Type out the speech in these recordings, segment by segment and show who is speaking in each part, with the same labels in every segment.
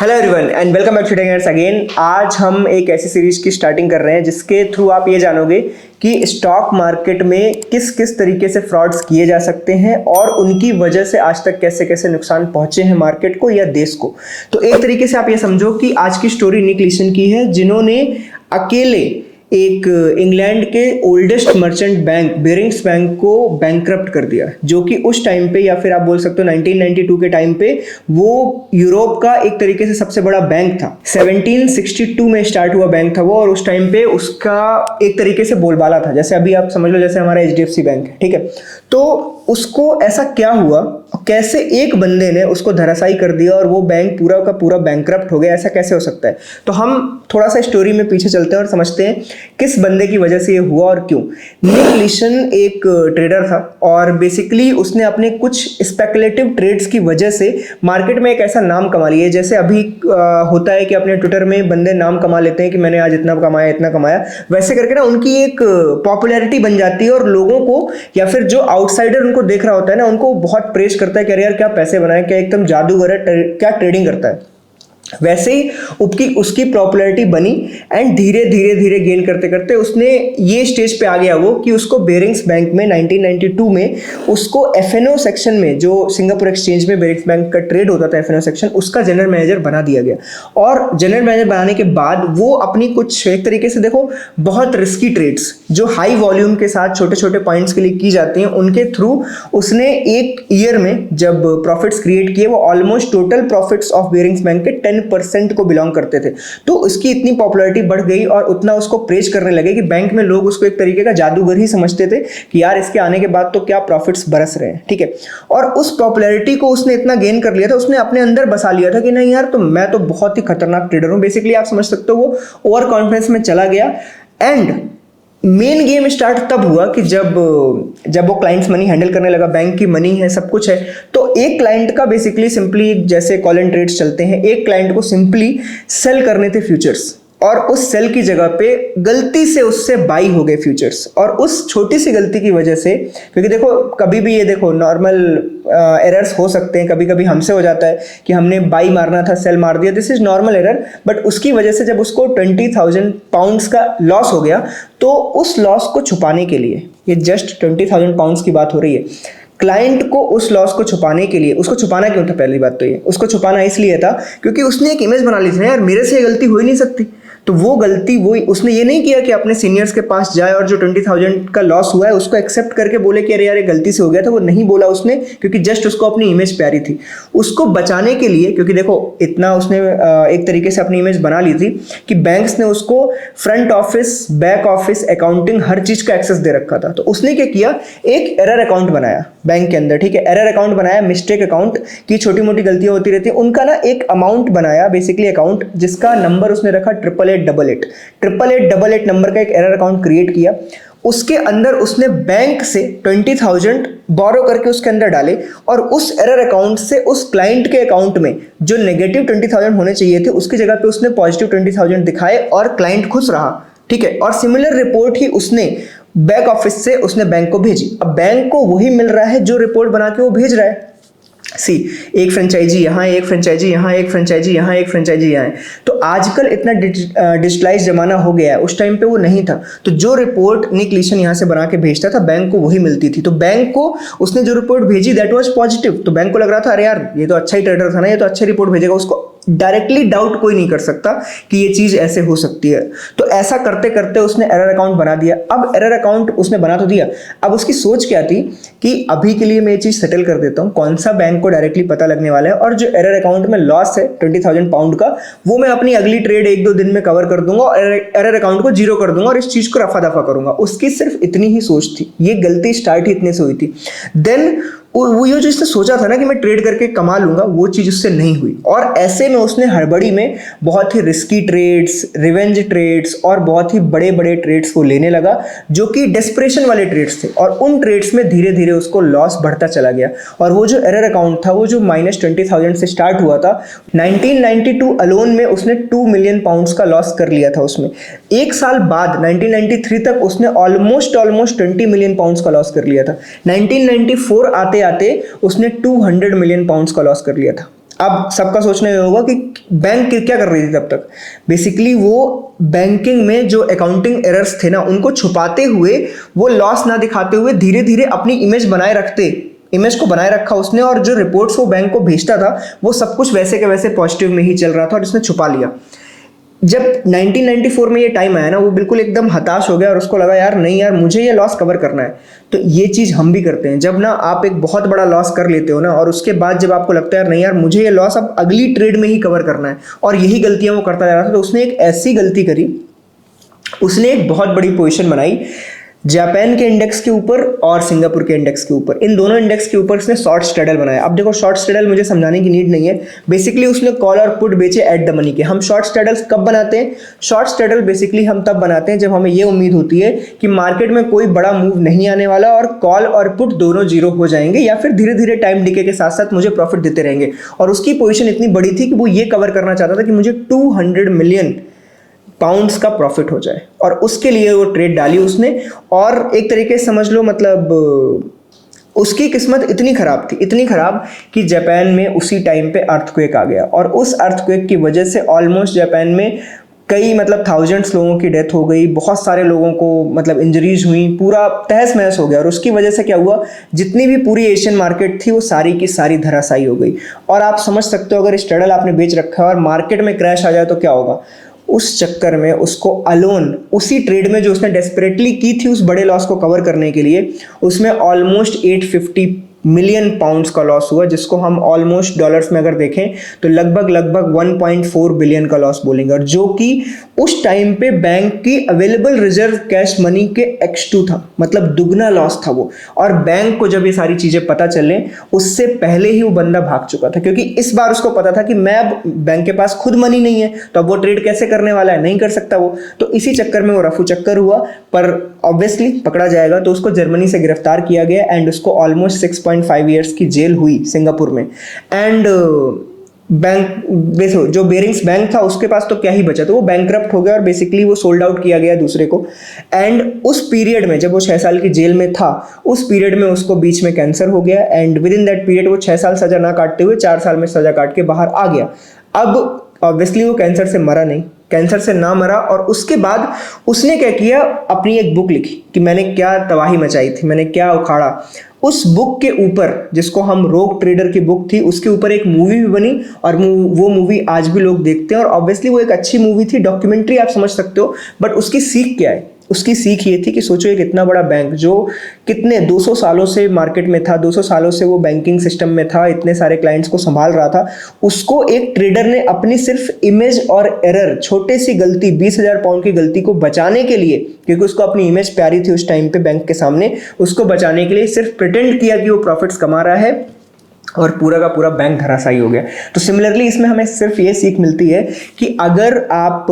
Speaker 1: Hello everyone and welcome back to techs again. आज हम एक ऐसी सीरीज की स्टार्टिंग कर रहे हैं जिसके थ्रू आप ये जानोगे कि स्टॉक मार्केट में किस किस तरीके से फ्रॉड्स किए जा सकते हैं और उनकी वजह से आज तक कैसे कैसे नुकसान पहुंचे हैं मार्केट को या देश को। तो एक तरीके से आप ये समझो कि आज की स्टोरी निक लीसन की है, जिन्होंने अकेले एक इंग्लैंड के oldest merchant bank bearings bank को बैंकरप्ट कर दिया, जो कि उस टाइम पे या फिर आप बोल सकते हो 1992 के टाइम पे वो यूरोप का एक तरीके से सबसे बड़ा बैंक था। 1762 में स्टार्ट हुआ बैंक था वो, और उस टाइम पे उसका एक तरीके से बोलबाला था। जैसे अभी आप समझ लो जैसे हमारा HDFC बैंक है, ठीक है। तो उसको ऐसा क्या हुआ, कैसे एक बंदे ने उसको धराशायी कर दिया और वो बैंक पूरा का पूरा बैंकरप्ट हो गया, ऐसा कैसे हो सकता है। तो हम थोड़ा सा स्टोरी में पीछे चलते हैं और समझते हैं किस बंदे की वजह से ये हुआ और क्यों। निक लीसन एक ट्रेडर था और बेसिकली उसने अपने कुछ स्पेकुलेटिव ट्रेड्स की वजह से मार्केट में एक ऐसा नाम कमा लिया। जैसे अभी होता है कि अपने ट्विटर में बंदे नाम कमा लेते हैं कि मैंने आज इतना कमाया इतना कमाया, वैसे करके ना उनकी एक पॉपुलैरिटी बन जाती है और लोगों को या फिर जो आउटसाइडर उनको देख रहा होता है ना, उनको बहुत प्रेज करता है कि अरे यार क्या पैसे बनाए, क्या एकदम जादूगर है, क्या ट्रेडिंग करता है। वैसे ही उसकी पॉपुलैरिटी बनी एंड धीरे धीरे धीरे गेन करते करते उसने ये स्टेज पे आ गया वो कि उसको बेरिंग्स बैंक में 1992 में उसको FNO सेक्शन में, जो सिंगापुर एक्सचेंज में बेरिंग्स बैंक का ट्रेड होता था FNO सेक्शन, उसका जनरल मैनेजर बना दिया गया। और जनरल मैनेजर बनाने के बाद वो अपनी कुछ एक तरीके से देखो बहुत रिस्की ट्रेड्स जो हाई वॉल्यूम के साथ छोटे छोटे पॉइंट्स के लिए की जाती हैं, उनके थ्रू उसने एक ईयर में जब प्रॉफिट्स क्रिएट किए वो almost total profits of bearings bank के 10% को बिलोंग करते थे। तो उसकी इतनी पॉपुलैरिटी बढ़ गई और उतना उसको प्रेज करने लगे कि बैंक में लोग उसको एक तरीके का जादूगर ही समझते थे कि यार इसके आने के बाद तो क्या प्रॉफिट्स बरस रहे हैं, ठीक है। और उस पॉपुलैरिटी को उसने इतना गेन कर लिया था, उसने अपने अंदर बसा लिया था कि नहीं यार तो मैं तो बहुत ही खतरनाक ट्रेडर हूं। बेसिकली आप समझ सकते हो वो ओवर कॉन्फिडेंस में चला गया। एंड मेन गेम स्टार्ट तब हुआ कि जब वो क्लाइंट्स मनी हैंडल करने लगा, बैंक की मनी है, सब कुछ है। तो एक क्लाइंट का बेसिकली सिंपली जैसे कॉल एंड ट्रेड्स चलते हैं, एक क्लाइंट को सिंपली सेल करने थे फ्यूचर्स, और उस सेल की जगह पे गलती से उससे बाई हो गए फ्यूचर्स। और उस छोटी सी गलती की वजह से, क्योंकि देखो कभी भी ये देखो नॉर्मल एरर्स हो सकते हैं, कभी कभी हमसे हो जाता है कि हमने बाई मारना था सेल मार दिया, this is normal error. But उसकी वजह से जब उसको 20,000 पाउंड्स का लॉस हो गया, तो उस लॉस को छुपाने के लिए, ये जस्ट 20,000 पाउंड्स की बात हो रही है, क्लाइंट को उस लॉस को छुपाने के लिए, उसको छुपाना क्यों था, पहली बात तो ये उसको छुपाना इसलिए था क्योंकि उसने एक इमेज बना ली थी यार मेरे से ये गलती हो ही नहीं सकती। तो वो गलती उसने ये नहीं किया कि अपने सीनियर्स के पास जाए और जो 20,000 का लॉस हुआ है उसको एक्सेप्ट करके बोले कि अरे यार ये गलती से हो गया था, वो नहीं बोला उसने, क्योंकि जस्ट उसको अपनी इमेज प्यारी थी। उसको बचाने के लिए, क्योंकि देखो इतना उसने एक तरीके से अपनी इमेज बना ली थी कि बैंक्स ने उसको front office, back office, accounting हर चीज का एक्सेस दे रखा था। तो उसने क्या किया, एक एरर अकाउंट बनाया बैंक के अंदर, ठीक है। एरर अकाउंट बनाया, मिस्टेक अकाउंट की छोटी मोटी गलतियां होती रहती है, उनका ना एक अमाउंट बनाया बेसिकली अकाउंट, जिसका नंबर उसने रखा 888 नंबर का एक एरर अकाउंट क्रिएट किया। उसके अंदर उसने बैंक से 20,000 बोरो करके उसके अंदर डाले और उस एरर अकाउंट से उस क्लाइंट के अकाउंट में जो नेगेटिव 20,000 होने चाहिए थे उसकी जगह पे उसने पॉजिटिव 20,000 दिखाए और क्लाइंट खुश रहा, ठीक है। और सिमिलर रिपोर्ट ही उसने बैक ऑफिस से उसने बैंक को भेजी। अब बैंक को वही मिल रहा है जो रिपोर्ट बना के वो भेज रहा है। एक फ्रेंचाइजी यहाँ, एक फ्रेंचाइजी यहाँ, एक फ्रेंचाइजी यहाँ, एक फ्रेंचाइजी यहाँ है। तो आजकल इतना डिजिटलाइज जमाना हो गया है, उस टाइम पे वो नहीं था। तो जो रिपोर्ट निक लीसन यहाँ से बना के भेजता था बैंक को वही मिलती थी। तो बैंक को उसने जो रिपोर्ट भेजी दैट वाज पॉजिटिव। तो बैंक को लग रहा था अरे यार ये तो अच्छा ही ट्रेडर था ना, ये तो अच्छी रिपोर्ट भेजेगा, उसको डायरेक्टली डाउट कोई नहीं कर सकता कि ये चीज ऐसे हो सकती है। तो ऐसा करते करते उसने एरर अकाउंट बना दिया। अब एरर अकाउंट उसने बना तो दिया, अब उसकी सोच क्या थी कि अभी के लिए मैं ये चीज सेटल कर देता हूँ, कौन सा बैंक को डायरेक्टली पता लगने वाला है, और जो एरर अकाउंट में लॉस है 20,000 पाउंड का, वो मैं अपनी अगली ट्रेड 1-2 दिन में कवर कर दूंगा और एरर अकाउंट को जीरो कर दूंगा और इस चीज को रफा दफा करूंगा। उसकी सिर्फ इतनी ही सोच थी, ये गलती स्टार्ट ही इतने से हुई थी। देन वो ये जो इसने सोचा था ना कि मैं ट्रेड करके कमा लूंगा, वो चीज उससे नहीं हुई। और ऐसे में उसने हड़बड़ी में बहुत ही रिस्की ट्रेड्स, रिवेंज ट्रेड्स और बहुत ही बड़े बड़े ट्रेड्स को लेने लगा, जो कि डेस्परेशन वाले ट्रेड्स थे। और उन ट्रेड्स में धीरे धीरे उसको लॉस बढ़ता चला गया। और वो जो एरर अकाउंट था, वो जो -20,000 से स्टार्ट हुआ था, 1992 अलोन में उसने 2 मिलियन पाउंड्स का लॉस कर लिया था उसमें। एक साल बाद 1993 तक उसने ऑलमोस्ट 20 मिलियन पाउंड्स का लॉस कर लिया था। 1994 आते आते उसने 200 मिलियन पाउंड्स का लॉस कर लिया था। अब सबका सोचना ये होगा कि बैंक क्या कर रही थी तब तक। बेसिकली वो बैंकिंग में जो अकाउंटिंग एरर्स थे ना, उनको छुपाते हुए, वो लॉस ना दिखाते हुए धीरे धीरे अपनी इमेज को बनाए रखा उसने, और जो रिपोर्ट्स वो बैंक को भेजता था वो सब कुछ वैसे के वैसे पॉजिटिव में ही चल रहा था और इसने छुपा लिया। जब 1994 में ये टाइम आया ना, वो बिल्कुल एकदम हताश हो गया और उसको लगा यार नहीं यार, मुझे ये लॉस कवर करना है। तो ये चीज़ हम भी करते हैं। जब ना आप एक बहुत बड़ा लॉस कर लेते हो ना, और उसके बाद जब आपको लगता है यार नहीं यार, मुझे ये लॉस अब अगली ट्रेड में ही कवर करना है, और यही गलतियां वो करता जा रहा था, तो उसने एक ऐसी गलती करी, उसने एक बहुत बड़ी पोजीशन बनाई जापान के इंडेक्स के ऊपर और सिंगापुर के इंडेक्स के ऊपर। इन दोनों इंडेक्स के ऊपर उसने शॉर्ट स्ट्रेडल बनाया। अब देखो, शॉर्ट स्ट्रेडल मुझे समझाने की नीड नहीं है। बेसिकली उसने कॉल और पुट बेचे एट द मनी के। हम शॉर्ट स्ट्रेडल्स कब बनाते हैं? शॉर्ट स्ट्रेडल बेसिकली हम तब बनाते हैं जब हमें यह उम्मीद होती है कि मार्केट में कोई बड़ा मूव नहीं आने वाला और कॉल और पुट दोनों जीरो हो जाएंगे, या फिर धीरे धीरे टाइम डिके के साथ साथ मुझे प्रॉफिट देते रहेंगे। और उसकी पोजीशन इतनी बड़ी थी कि वो ये कवर करना चाहता था कि मुझे 200 मिलियन पाउंड्स का प्रॉफिट हो जाए, और उसके लिए वो ट्रेड डाली उसने। और एक तरीके से समझ लो, मतलब उसकी किस्मत इतनी खराब कि जापान में उसी टाइम पे अर्थक्वेक आ गया, और उस अर्थक्वेक की वजह से ऑलमोस्ट जापान में कई मतलब थाउजेंड्स लोगों की डेथ हो गई, बहुत सारे लोगों को मतलब इंजरीज हुई, पूरा तहस महस हो गया। और उसकी वजह से क्या हुआ, जितनी भी पूरी एशियन मार्केट थी वो सारी की सारी धराशायी हो गई। और आप समझ सकते हो, अगर स्ट्रेडल आपने बेच रखा है और मार्केट में क्रैश आ जाए तो क्या होगा। उस चक्कर में उसको अलोन, उसी ट्रेड में जो उसने डेस्परेटली की थी उस बड़े लॉस को कवर करने के लिए, उसमें ऑलमोस्ट 850 मिलियन पाउंड्स का लॉस हुआ, जिसको हम ऑलमोस्ट डॉलर्स में अगर देखें तो लगभग 1.4 बिलियन का लॉस बोलेंगे, और जो कि उस टाइम पे बैंक की अवेलेबल रिजर्व कैश मनी के x2 था, मतलब दुगना लॉस था वो। और बैंक को जब ये सारी चीजें पता चले, उससे पहले ही वो बंदा भाग चुका था, क्योंकि इस बार उसको पता था कि मैं अब बैंक के पास खुद मनी नहीं है, तो अब वो ट्रेड कैसे करने वाला है, नहीं कर सकता वो। तो इसी चक्कर में वो रफू चक्कर हुआ, पर ऑब्वियसली पकड़ा जाएगा। तो उसको जर्मनी से गिरफ्तार किया गया एंड उसको ऑलमोस्ट 6.5 ईयर्स की जेल हुई सिंगापुर में। एंड बैंक जो बेरिंग्स बैंक था उसके पास तो क्या ही बचा, तो वो बैंकरप्ट हो गया और बेसिकली वो सोल्ड आउट किया गया दूसरे को। एंड उस पीरियड में जब वो 6 साल की जेल में था, उस पीरियड में उसको बीच में कैंसर हो गया, and with in that period वो 6 साल सजा ना काटते हुए 4 साल में सजा काट के बाहर आ गया। अब ऑब्वियसली वो कैंसर से मरा नहीं, कैंसर से ना मरा, और उसके बाद उसने क्या किया, अपनी एक बुक लिखी कि मैंने क्या तबाही मचाई थी, मैंने क्या उखाड़ा। उस बुक के ऊपर, जिसको हम रोग ट्रेडर की बुक थी, उसके ऊपर एक मूवी भी बनी, और वो मूवी आज भी लोग देखते हैं। और ऑब्वियसली वो एक अच्छी मूवी थी, डॉक्यूमेंट्री आप समझ सकते हो। बट उसकी सीख क्या है? उसकी सीख ये थी कि सोचो, एक इतना बड़ा बैंक जो कितने 200 सालों से मार्केट में था, 200 सालों से वो बैंकिंग सिस्टम में था, इतने सारे क्लाइंट्स को संभाल रहा था, उसको एक ट्रेडर ने अपनी सिर्फ इमेज और एरर, छोटे सी गलती, 20,000 पाउंड की गलती को बचाने के लिए, क्योंकि उसको अपनी इमेज प्यारी थी उस टाइम पे बैंक के सामने, उसको बचाने के लिए सिर्फ प्रिटेंड किया कि वो प्रॉफिट्स कमा रहा है, और पूरा का पूरा बैंक धराशायी हो गया। तो सिमिलरली इसमें हमें सिर्फ ये सीख मिलती है कि अगर आप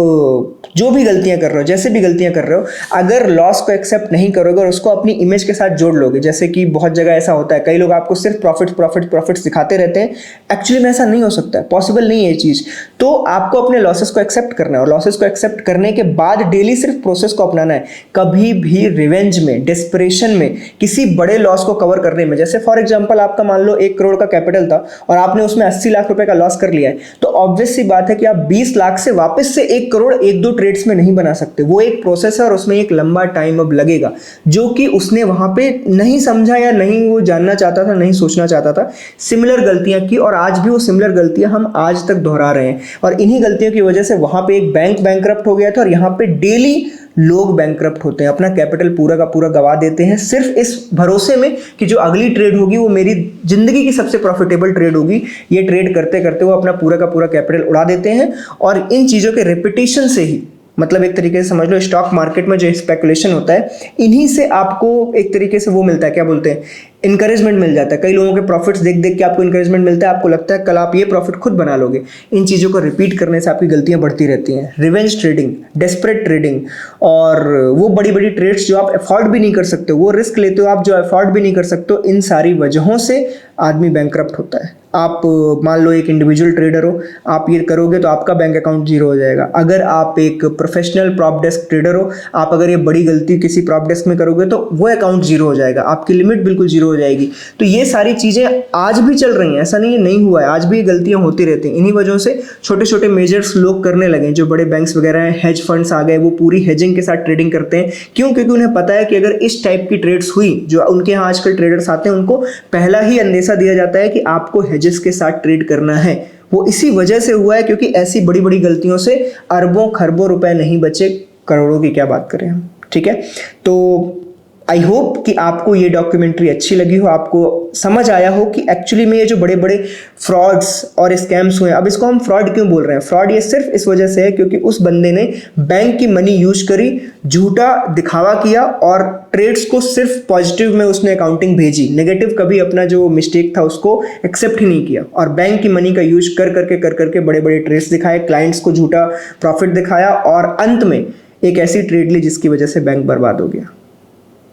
Speaker 1: जो भी गलतियां कर रहे हो, जैसे भी गलतियां कर रहे हो, अगर लॉस को एक्सेप्ट नहीं करोगे और उसको अपनी इमेज के साथ जोड़ लोगे, जैसे कि बहुत जगह ऐसा होता है, कई लोग आपको सिर्फ प्रॉफिट दिखाते रहते हैं, एक्चुअली में ऐसा नहीं हो सकता है, पॉसिबल नहीं है ये चीज़। तो आपको अपने लॉसेस को एक्सेप्ट करना है, और लॉसेस को एक्सेप्ट करने के बाद डेली सिर्फ प्रोसेस को अपनाना है। कभी भी रिवेंज में, डेस्परेशन में, किसी बड़े लॉस को कवर करने में, जैसे फॉर एग्जाम्पल आपका मान लो 1 करोड़ का कैपिटल था और आपने उसमें 80 लाख रुपए का लॉस कर लिया है, तो ऑब्वियस सी बात है कि आप 20 लाख से वापस से 1 करोड़ 1-2 ट्रेड्स में नहीं बना सकते। वो एक प्रोसेस है और उसमें एक लंबा टाइम अब लगेगा, जो कि उसने वहां पे नहीं समझा, या नहीं वो जानना चाहता था, नहीं सोचना चाहता था। सिमिलर गलतियां की, और आज भी वो सिमिलर गलतियां हम आज तक दोहरा रहे हैं, और इन्हीं गलतियों की वजह से वहां पे एक बैंक बैंकरप्ट हो गया था, और यहाँ पे डेली लोग बैंकरप्ट होते हैं, अपना कैपिटल पूरा का पूरा गवा देते हैं, सिर्फ इस भरोसे में कि जो अगली ट्रेड होगी वो मेरी जिंदगी की सबसे प्रॉफिटेबल ट्रेड होगी। ये ट्रेड करते करते वो अपना पूरा का पूरा कैपिटल उड़ा देते हैं, और इन चीज़ों के रिपीटेशन से ही, मतलब एक तरीके से समझ लो स्टॉक मार्केट में जो स्पेकुलेशन होता है, इन्हीं से आपको एक तरीके से वो मिलता है, क्या बोलते हैं, इंकरेजमेंट मिल जाता है। कई लोगों के प्रॉफिट्स देख देख के आपको इंकरेजमेंट मिलता है, आपको लगता है कल आप ये प्रॉफिट खुद बना लोगे। इन चीज़ों को रिपीट करने से आपकी गलतियां बढ़ती रहती हैं। रिवेंज ट्रेडिंग, डेस्परेट ट्रेडिंग, और वो बड़ी बड़ी ट्रेड्स जो आप अफोर्ड भी नहीं कर सकते, वो रिस्क लेते हो आप जो अफोर्ड भी नहीं कर सकते, इन सारी वजहों से आदमी बैंकक्रप्ट होता है। आप मान लो एक इंडिविजुअल ट्रेडर हो, आप ये करोगे तो आपका बैंक अकाउंट जीरो हो जाएगा। अगर आप एक प्रोफेशनल प्रॉप डेस्क ट्रेडर हो, आप अगर ये बड़ी गलती किसी प्रॉप डेस्क में करोगे तो वो अकाउंट जीरो हो जाएगा, आपकी लिमिट बिल्कुल जीरो हो जाएगी। तो ये सारी चीज़ें आज भी चल रही हैं, ऐसा नहीं है नहीं हुआ है, आज भी ये गलतियां होती रहती हैं। इन्हीं वजहों से छोटे छोटे मेजर्स लोग करने लगे, जो बड़े बैंक्स वगैरह हैं, हेज फंड्स आ गए, वो पूरी हेजिंग के साथ ट्रेडिंग करते हैं। क्यों? क्योंकि उन्हें पता है कि अगर इस टाइप की ट्रेड्स हुई, जो उनके यहाँ आजकल ट्रेडर्स आते हैं उनको पहला ही अंदेशा दिया जाता है कि आपको हेजेस के साथ ट्रेड करना है। वो इसी वजह से हुआ है क्योंकि ऐसी बड़ी बड़ी गलतियों से अरबों खरबों रुपए नहीं बचे, करोड़ों की क्या बात करें हम। ठीक है, तो आई होप कि आपको ये डॉक्यूमेंट्री अच्छी लगी हो, आपको समझ आया हो कि एक्चुअली में ये जो बड़े बड़े फ्रॉड्स और स्कैम्स हुए हैं, अब इसको हम फ्रॉड क्यों बोल रहे हैं? फ्रॉड ये सिर्फ इस वजह से है क्योंकि उस बंदे ने बैंक की मनी यूज करी, झूठा दिखावा किया और ट्रेड्स को सिर्फ पॉजिटिव में उसने अकाउंटिंग भेजी, नेगेटिव कभी अपना जो मिस्टेक था उसको एक्सेप्ट ही नहीं किया, और बैंक की मनी का यूज कर करके बड़े बड़े ट्रेड्स दिखाए, क्लाइंट्स को झूठा प्रॉफिट दिखाया और अंत में एक ऐसी ट्रेड ली जिसकी वजह से बैंक बर्बाद हो गया।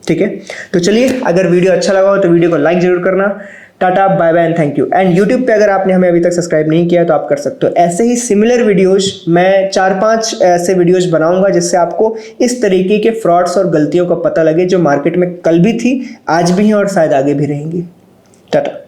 Speaker 1: ठीक है, तो चलिए, अगर वीडियो अच्छा लगा हो तो वीडियो को लाइक जरूर करना। टाटा, bye bye and thank you. And YouTube पे अगर आपने हमें अभी तक सब्सक्राइब नहीं किया तो आप कर सकते हो। ऐसे ही सिमिलर वीडियोज मैं 4-5 ऐसे वीडियोज बनाऊंगा जिससे आपको इस तरीके के फ्रॉड्स और गलतियों का पता लगे जो मार्केट में कल भी थी, आज भी हैं और शायद आगे भी रहेंगी। टाटा।